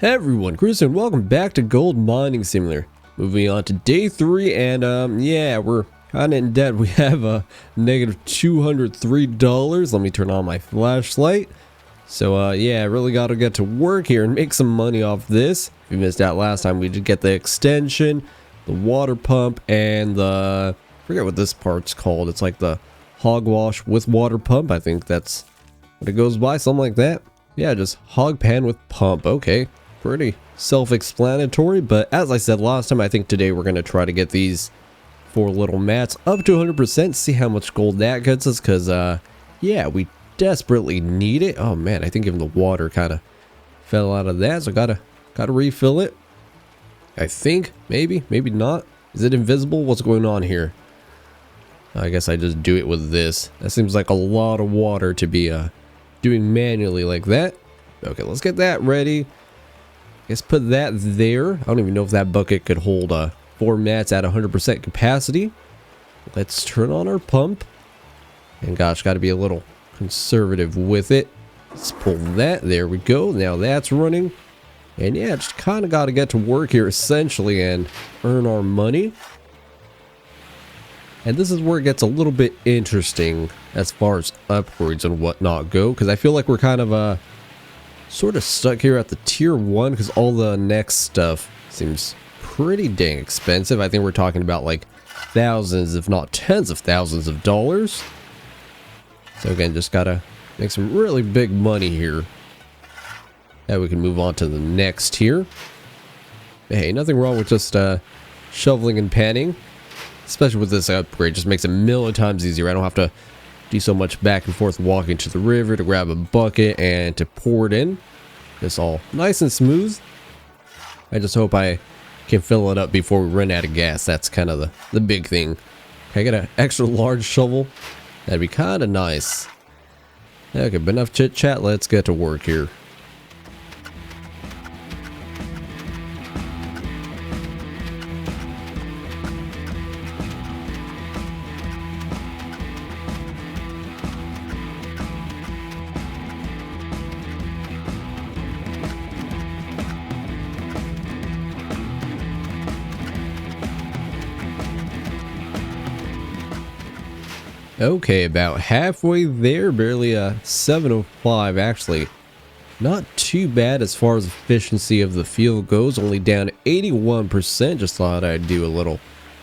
Hey everyone, Chris and welcome back to Gold Mining Simulator. Moving on to day 3 and yeah, we're kinda in debt. We have a negative $203. Let me turn on my flashlight. So yeah, I really gotta get to work here and make some money off this. If you missed out last time, we did get the extension, the water pump, and the... I forget what this part's called. It's like the hogwash with water pump. I think that's what it goes by, something like that. Yeah, just hog pan with pump. Okay. Pretty self-explanatory, but as I said last time, I think today we're going to try to get these 4 little mats up to 100%, see how much gold that gets us, because, yeah, we desperately need it. Oh, man, I think even the water kind of fell out of that, so gotta refill it. I think, maybe not. Is it invisible? What's going on here? I guess I just do it with this. That seems like a lot of water to be, doing manually like that. Okay, let's get that ready. Let's put that there. I don't even know if that bucket could hold 4 mats at 100% capacity. Let's turn on our pump. And gosh, got to be a little conservative with it. Let's pull that. There we go. Now that's running. And yeah, just kind of got to get to work here essentially and earn our money. And this is where it gets a little bit interesting as far as upgrades and whatnot go. Because I feel like we're kind of sort of stuck here at the tier 1 because all the next stuff seems pretty dang expensive. I think we're talking about like thousands, if not tens of thousands of dollars. So again, just gotta make some really big money here. Now we can move on to the next tier. Hey, nothing wrong with just shoveling and panning. Especially with this upgrade, just makes it a million times easier. I don't have to do so much back and forth walking to the river to grab a bucket and to pour it in. It's all nice and smooth. I just hope I can fill it up before we run out of gas. That's kind of the big thing. I got an extra large shovel. That'd be kind of nice. Okay, but enough chit chat. Let's get to work here. Okay, about halfway there, barely 705 actually. Not too bad as far as efficiency of the field goes, only down 81%. Just thought I'd do a little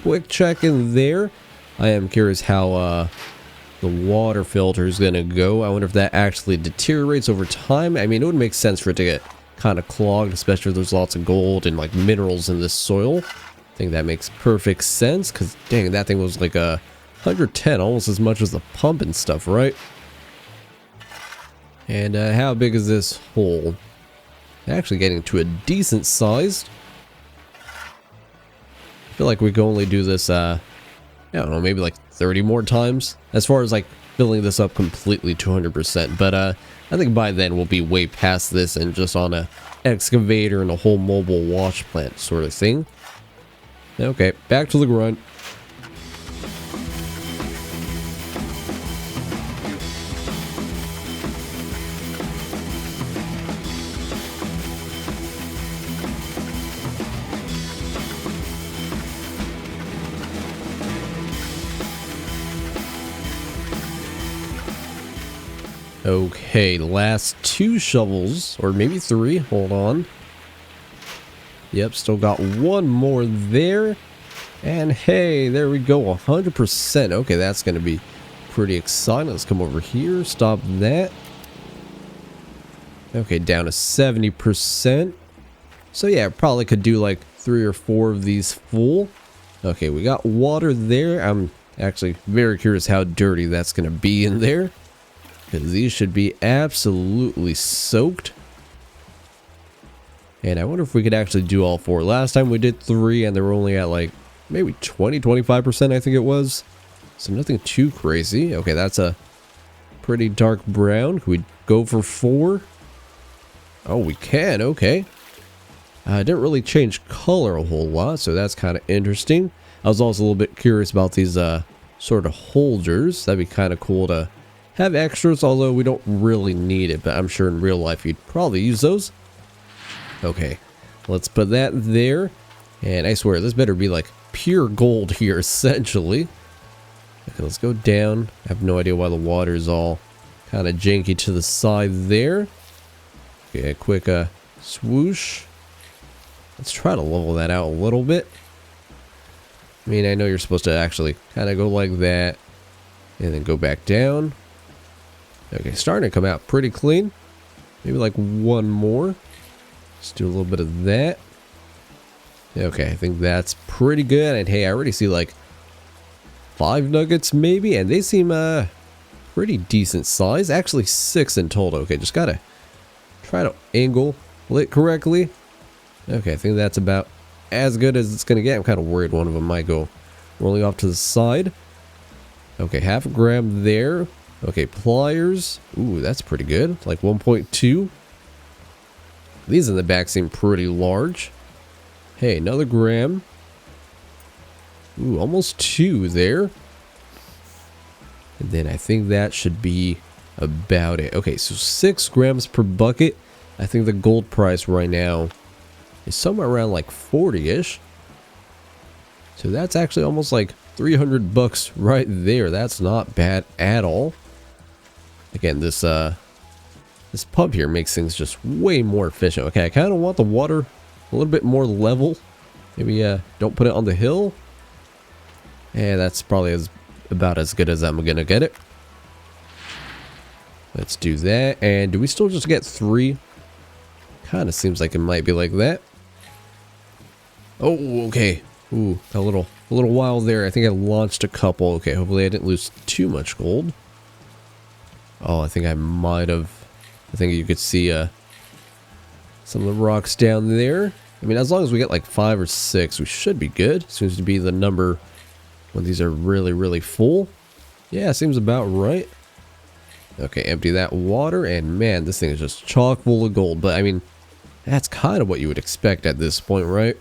quick check in there. I am curious how the water filter is going to go. I wonder if that actually deteriorates over time. I mean, it would make sense for it to get kind of clogged, especially if there's lots of gold and like minerals in this soil. I think that makes perfect sense because dang, that thing was like a 110, almost as much as the pump and stuff, right? And how big is this hole? Actually getting to a decent size. I feel like we can only do this, I don't know, maybe like 30 more times. As far as like filling this up completely to 100%. But I think by then we'll be way past this and just on a excavator and a whole mobile wash plant sort of thing. Okay, back to the grind. Okay, last 2 shovels, or maybe 3, hold on. Yep, still got 1 more there. And hey, there we go, 100%. Okay, that's going to be pretty exciting. Let's come over here, stop that. Okay, down to 70%. So yeah, probably could do like 3 or 4 of these full. Okay, we got water there. I'm actually very curious how dirty that's going to be in there. Because these should be absolutely soaked. And I wonder if we could actually do all 4. Last time we did 3 and they were only at like maybe 20-25% I think it was. So nothing too crazy. Okay, that's a pretty dark brown. Can we go for 4? Oh, we can. Okay. Didn't really change color a whole lot, so that's kind of interesting. I was also a little bit curious about these sort of holders. That'd be kind of cool to have extras, although we don't really need it, but I'm sure in real life you'd probably use those. Okay, let's put that there. And I swear, this better be like pure gold here, essentially. Okay, let's go down. I have no idea why the water's all kind of janky to the side there. Okay, a quick swoosh. Let's try to level that out a little bit. I mean, I know you're supposed to actually kind of go like that and then go back down. Okay, starting to come out pretty clean. Maybe like one more. Let's do a little bit of that. Okay, I think that's pretty good. And hey, I already see like 5 nuggets maybe, and they seem pretty decent size. Actually 6 in total. Okay, just gotta try to angle it correctly. Okay, I think that's about as good as it's gonna get. I'm kind of worried one of them might go rolling off to the side. Okay, half a gram there. Okay, pliers. Ooh, that's pretty good. Like 1.2. These in the back seem pretty large. Hey, another gram. Ooh, almost 2 there. And then I think that should be about it. Okay, so 6 grams per bucket. I think the gold price right now is somewhere around like 40-ish. So that's actually almost like 300 bucks right there. That's not bad at all. Again, this pump here makes things just way more efficient. Okay, I kind of want the water a little bit more level. Maybe don't put it on the hill. Yeah, that's probably about as good as I'm gonna get it. Let's do that. And do we still just get 3? Kind of seems like it might be like that. Oh, okay. Ooh, a little while there. I think I launched a couple. Okay, hopefully I didn't lose too much gold. Oh, I think I might have. I think you could see some of the rocks down there. I mean, as long as we get like 5 or 6, we should be good. Seems to be the number when these are really, really full. Yeah, seems about right. Okay, empty that water, and man, this thing is just chock full of gold. But I mean, that's kind of what you would expect at this point, right?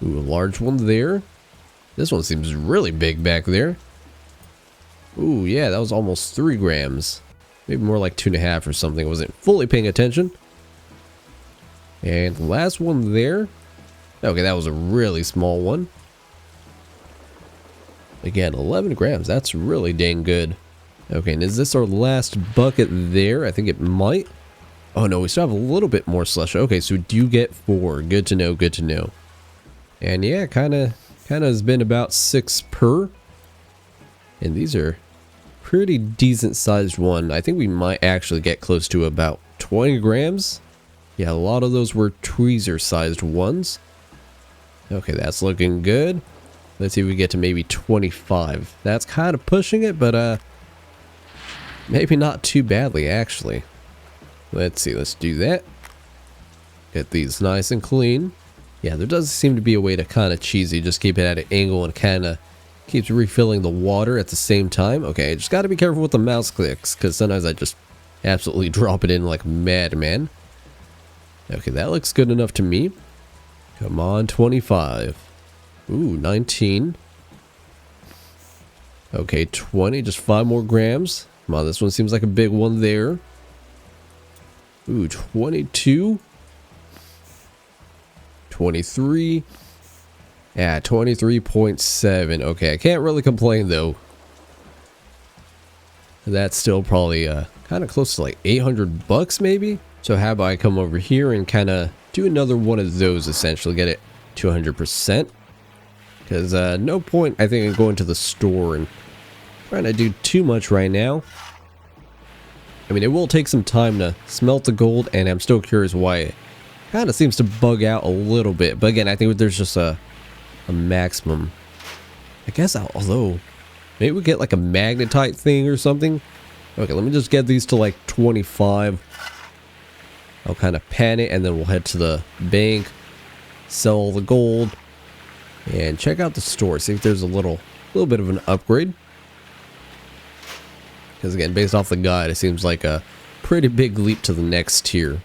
Ooh, a large one there. This one seems really big back there. Ooh, yeah, that was almost 3 grams. Maybe more like 2.5 or something. I wasn't fully paying attention. And the last one there. Okay, that was a really small one. Again, 11 grams. That's really dang good. Okay, and is this our last bucket there? I think it might. Oh no, we still have a little bit more slush. Okay, so we do get 4. Good to know, good to know. And yeah, kind of has been about 6 per. And these are pretty decent sized one. I think we might actually get close to about 20 grams. Yeah, a lot of those were tweezer sized ones. Okay, that's looking good. Let's see if we get to maybe 25. That's kind of pushing it, but maybe not too badly actually. Let's see, let's do that. Get these nice and clean. Yeah, there does seem to be a way to kind of cheesy, just keep it at an angle and kind of keeps refilling the water at the same time. Okay, just got to be careful with the mouse clicks, because sometimes I just absolutely drop it in like madman. Okay, that looks good enough to me. Come on, 25. Ooh, 19. Okay, 20, just 5 more grams. Come on, this one seems like a big one there. Ooh, 22. 23. Yeah, 23.7. Okay, I can't really complain though. That's still probably kind of close to like 800 bucks maybe. So how about I come over here and kind of do another one of those, essentially get it to 100%. Because no point, I think, in going to the store and trying to do too much right now. I mean, it will take some time to smelt the gold, and I'm still curious why it kind of seems to bug out a little bit. But again, I think there's just a maximum. I guess, although, maybe we get like a magnetite thing or something. Okay, let me just get these to like 25. I'll kind of pan it, and then we'll head to the bank, sell all the gold, and check out the store. See if there's a little bit of an upgrade. Because again, based off the guide, it seems like a pretty big leap to the next tier.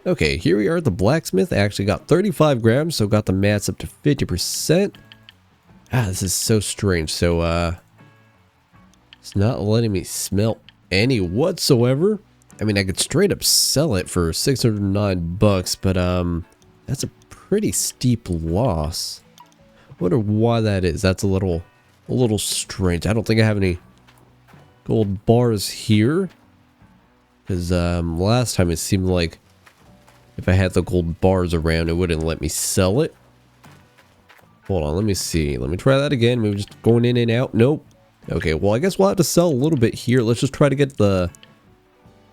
Okay, here we are at the blacksmith. I actually got 35 grams, so got the mats up to 50%. Ah, this is so strange. So, it's not letting me smelt any whatsoever. I mean, I could straight up sell it for 609 bucks, but that's a pretty steep loss. Wonder why that is. That's a little strange. I don't think I have any gold bars here, because last time it seemed like if I had the gold bars around, it wouldn't let me sell it. Hold on, let me see. Let me try that again. Maybe just going in and out. Nope. Okay, well, I guess we'll have to sell a little bit here. Let's just try to get the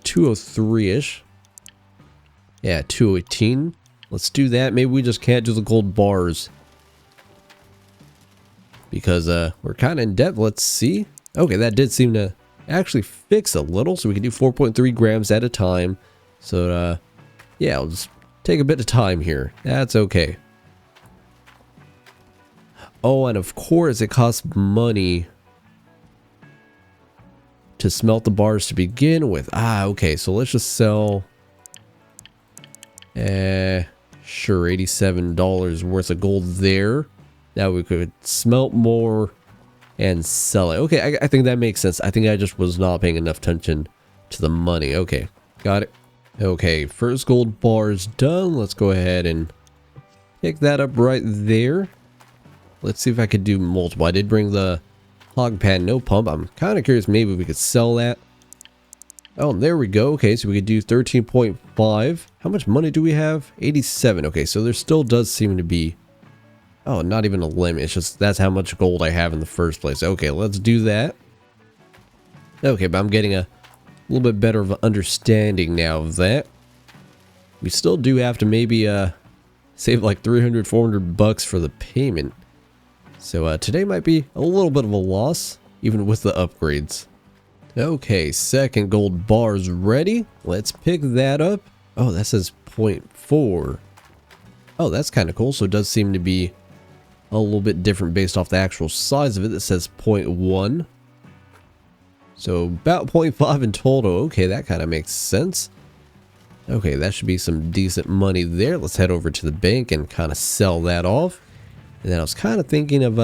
203-ish. Yeah, 218. Let's do that. Maybe we just can't do the gold bars, because we're kind of in debt. Let's see. Okay, that did seem to actually fix a little, so we can do 4.3 grams at a time. So yeah, I'll just take a bit of time here. That's okay. Oh, and of course it costs money to smelt the bars to begin with. Okay, so let's just sell sure, $87 worth of gold there. Now we could smelt more and sell it. Okay, I think that makes sense. I think I just was not paying enough attention to the money. Okay, got it. Okay, first gold bar is done. Let's go ahead and pick that up right there. Let's see if I could do multiple. I did bring the hog pan, no pump. I'm kind of curious, maybe we could sell that. Oh, there we go. Okay, so we could do 13.5. How much money do we have? 87. Okay, so there still does seem to be, oh, not even a limit. It's just that's how much gold I have in the first place. Okay, let's do that. Okay, but I'm getting a little bit better of an understanding now of that. We still do have to maybe save like 300, 400 bucks for the payment. So today might be a little bit of a loss, even with the upgrades. Okay, second gold bar is ready. Let's pick that up. Oh, that says 0.4. Oh, that's kind of cool. So it does seem to be a little bit different based off the actual size of it. That says 0.1. So about 0.5 in total. Okay, that kind of makes sense. Okay, that should be some decent money there. Let's head over to the bank and kind of sell that off. And then I was kind of thinking of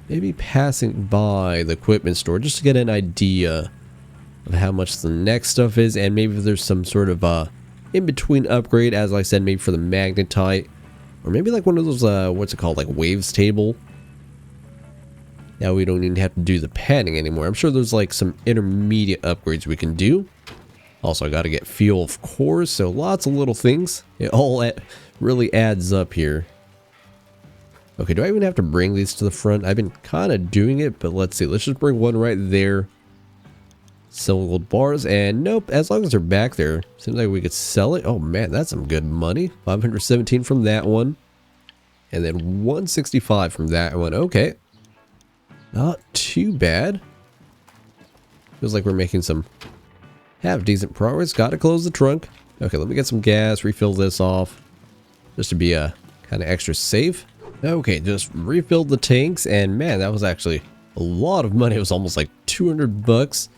maybe passing by the equipment store just to get an idea of how much the next stuff is, and maybe if there's some sort of in-between upgrade, as I said, maybe for the magnetite, or maybe like one of those what's it called, like waves table. Now we don't even have to do the padding anymore. I'm sure there's like some intermediate upgrades we can do. Also, I got to get fuel, of course, so lots of little things. It all really adds up here. Okay, do I even have to bring these to the front? I've been kind of doing it, but let's see. Let's just bring one right there. Sell gold bars, and nope, as long as they're back there, seems like we could sell it. Oh man, that's some good money. 517 from that one, and then 165 from that one. Okay, not too bad. Feels like we're making some half decent progress. Got to close the trunk. Okay, let me get some gas, refill this off, just to be kind of extra safe. Okay, just refilled the tanks, and man, that was actually a lot of money. It was almost like 200 bucks.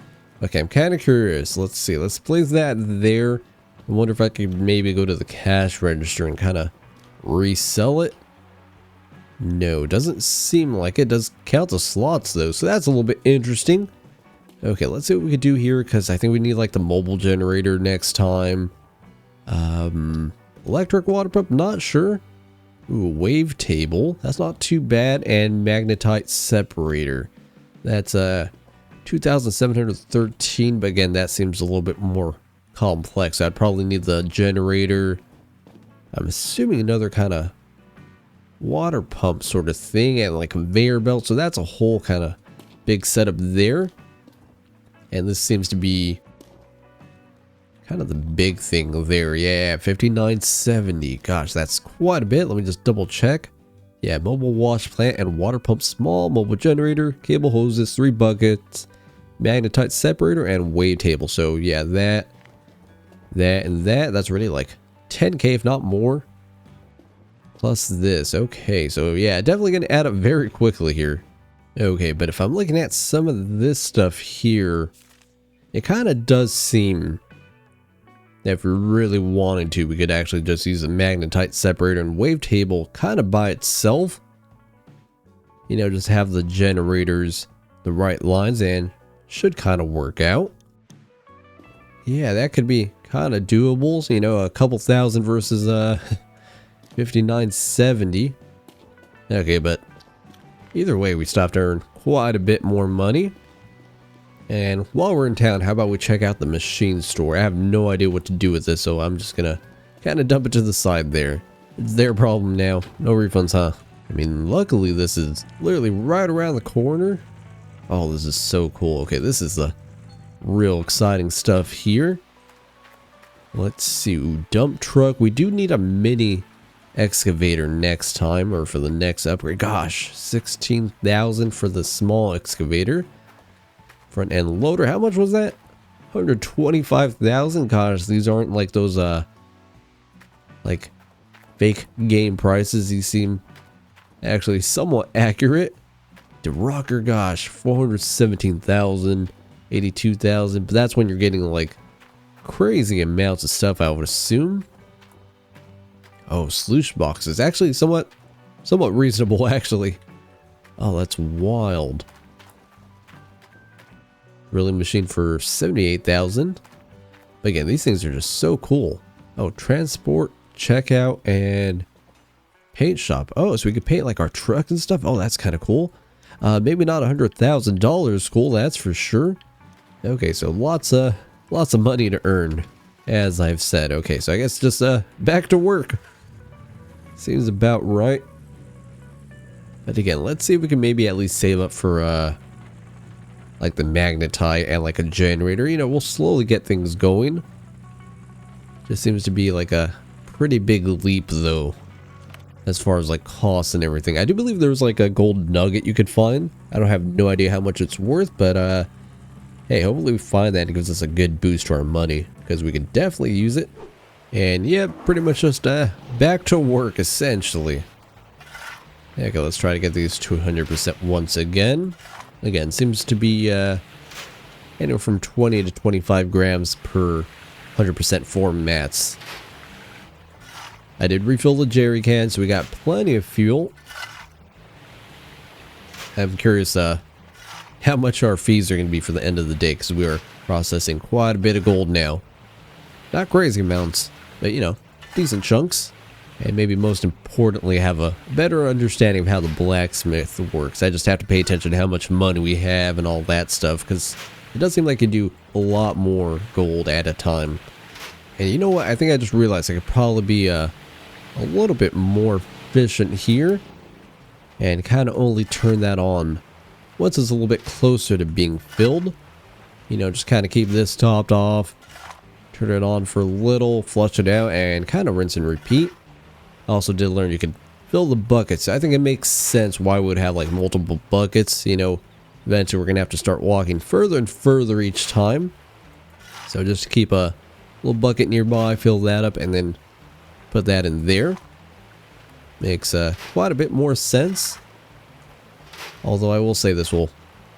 Okay, I'm kind of curious. Let's see. Let's place that there. I wonder if I could maybe go to the cash register and kind of resell it. No, doesn't seem like it. Does count the slots though, so that's a little bit interesting. Okay, let's see what we could do here, because I think we need like the mobile generator next time. Electric water pump, not sure. Ooh, wave table, that's not too bad. And magnetite separator, that's 2,713, but again, that seems a little bit more complex. I'd probably need the generator. I'm assuming another kind of water pump sort of thing, and like conveyor belt, so that's a whole kind of big setup there. And this seems to be kind of the big thing there. Yeah, 5970. Gosh, that's quite a bit. Let me just double check. Yeah, mobile wash plant and water pump, small mobile generator, cable hoses, 3 buckets, magnetite separator, and wave table. So yeah, that's really like 10k if not more. Plus this. Okay, so yeah, definitely gonna add up very quickly here. Okay, but if I'm looking at some of this stuff here, it kind of does seem that if we really wanted to, we could actually just use a magnetite separator and wave table kind of by itself. You know, just have the generators the right lines, and should kind of work out. yeah, that could be kind of doable. You know, a couple thousand versus 59.70. Okay, but either way, we stopped to earn quite a bit more money. And while we're in town, how about we check out the machine store? I have no idea what to do with this, so I'm just gonna kind of dump it to the side there. It's their problem now. No refunds, huh? I mean, luckily this is literally right around the corner. Oh, this is so cool. Okay, this is the real exciting stuff here. Let's see. Ooh, dump truck. We do need a mini excavator next time, or for the next upgrade. Gosh, 16,000 for the small excavator. Front end loader. How much was that? 125,000. Gosh, these aren't like those like fake game prices. These seem actually somewhat accurate. The rocker, gosh, 417,000, 82,000. But that's when you're getting like crazy amounts of stuff, I would assume. Oh, sluice boxes. Actually, somewhat reasonable, actually. Oh, that's wild. Drilling machine for 78,000. Again, these things are just so cool. Oh, transport, checkout, and paint shop. Oh, so we could paint like our truck and stuff. Oh, that's kind of cool. Maybe not $100,000 cool, that's for sure. Okay, so lots of money to earn, as I've said. Okay, so I guess just back to work. Seems about right. But again, let's see if we can maybe at least save up for like the magnetite and like a generator. You know, we'll slowly get things going. Just seems to be like a pretty big leap though, as far as like costs and everything. I do believe there's like a gold nugget you could find. I don't have no idea how much it's worth, but hey, hopefully we find that. It gives us a good boost to our money, because we can definitely use it. And yeah, pretty much just back to work essentially. Okay, let's try to get these to 100% once again. Again, seems to be anywhere from 20 to 25 grams per 100% form mats. I did refill the jerry can, so we got plenty of fuel. I'm curious how much our fees are going to be for the end of the day, because we are processing quite a bit of gold now. Not crazy amounts, but you know, decent chunks. And maybe most importantly, have a better understanding of how the blacksmith works. I just have to pay attention to how much money we have and all that stuff, because it does seem like you do a lot more gold at a time. And you know what? I think I just realized I could probably be a little bit more efficient here, and kind of only turn that on once it's a little bit closer to being filled. You know, just kind of keep this topped off, turn it on for a little, flush it out, and kind of rinse and repeat. I also did learn you can fill the buckets. I think it makes sense why we would have like multiple buckets. You know, eventually we're gonna have to start walking further and further each time. So just keep a little bucket nearby, fill that up, and then put that in there. Makes quite a bit more sense. Although I will say this will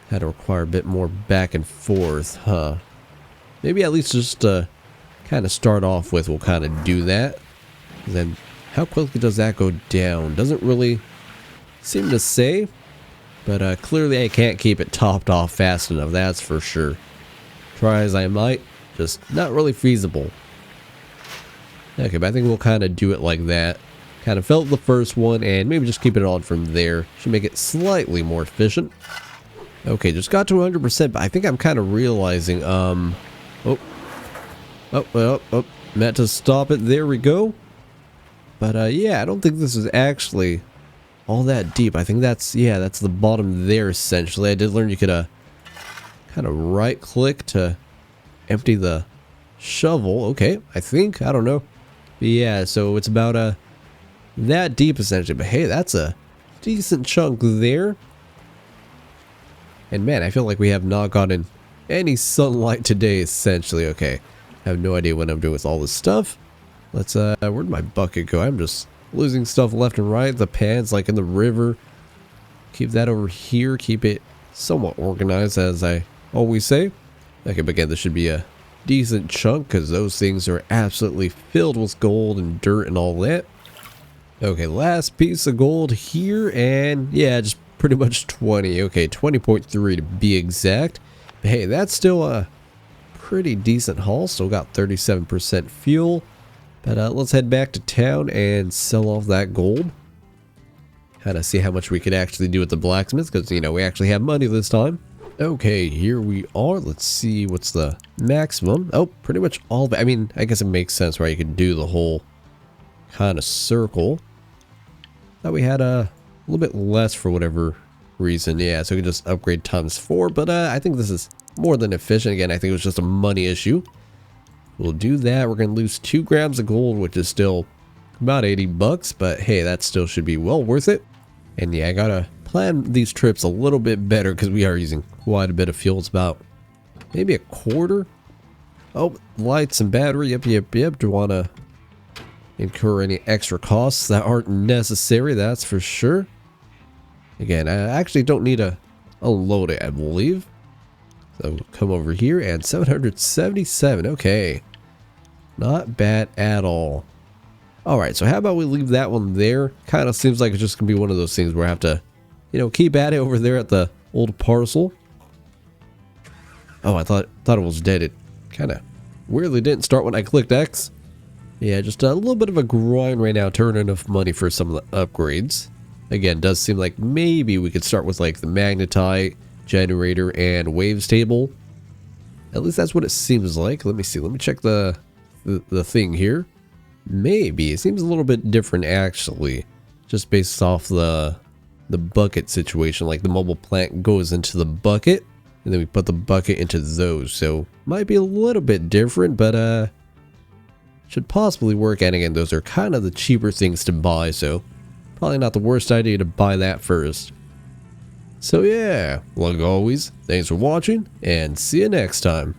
kind of require a bit more back and forth, huh? Maybe at least just kind of start off with, we'll kind of do that. And then how quickly does that go down? Doesn't really seem to say, but clearly I can't keep it topped off fast enough, that's for sure. Try as I might, just not really feasible. Okay, but I think we'll kind of do it like that. Kind of fill the first one and maybe just keep it on from there. Should make it slightly more efficient. Okay, just got to 100%, but I think I'm kind of realizing, meant to stop it. There we go. But yeah, I don't think this is actually all that deep. I think that's the bottom there essentially. I did learn you could kind of right click to empty the shovel. Okay, I don't know. But yeah, so it's about that deep essentially. But hey, that's a decent chunk there. And man, I feel like we have not gotten any sunlight today essentially. Okay, I have no idea what I'm doing with all this stuff. Let's where'd my bucket go? I'm just losing stuff left and right. The pan's like in the river. Keep that over here. Keep it somewhat organized, as I always say. Okay, but again, this should be a decent chunk, because those things are absolutely filled with gold and dirt and all that. Okay, last piece of gold here, and yeah, just pretty much 20. Okay, 20.3 to be exact. But hey, that's still pretty decent haul. Still got 37% fuel. But let's head back to town and sell off that gold. Kind of see how much we could actually do at the blacksmith, because, you know, we actually have money this time. Okay, here we are. Let's see what's the maximum. Oh, pretty much all of it. I mean, I guess it makes sense, right? You could do the whole kind of circle. Thought we had a little bit less for whatever reason. Yeah, so we can just upgrade ×4, but I think this is more than efficient. Again, I think it was just a money issue. We'll do that. We're going to lose 2 grams of gold, which is still about 80 bucks, but hey, that still should be well worth it. And yeah, I gotta plan these trips a little bit better because we are using quite a bit of fuel. It's about maybe a quarter. Oh, lights and battery. Yep. Do you want to incur any extra costs that aren't necessary? That's for sure. Again, I actually don't need to unload it, I believe. So come over here and 777. Okay. Not bad at all. Alright, so how about we leave that one there? Kind of seems like it's just going to be one of those things where I have to, you know, keep at it over there at the old parcel. Oh, I thought it was dead. It kind of weirdly didn't start when I clicked X. Yeah, just a little bit of a grind right now to earn enough money for some of the upgrades. Again, does seem like maybe we could start with like the magnetite, generator, and waves table. At least that's what it seems like. Let me see. Let me check the thing here. Maybe it seems a little bit different actually, just based off the bucket situation. Like the mobile plant goes into the bucket, and then we put the bucket into those. So might be a little bit different, but should possibly work. And again, those are kind of the cheaper things to buy, so probably not the worst idea to buy that first. So yeah, like always, thanks for watching, and see you next time.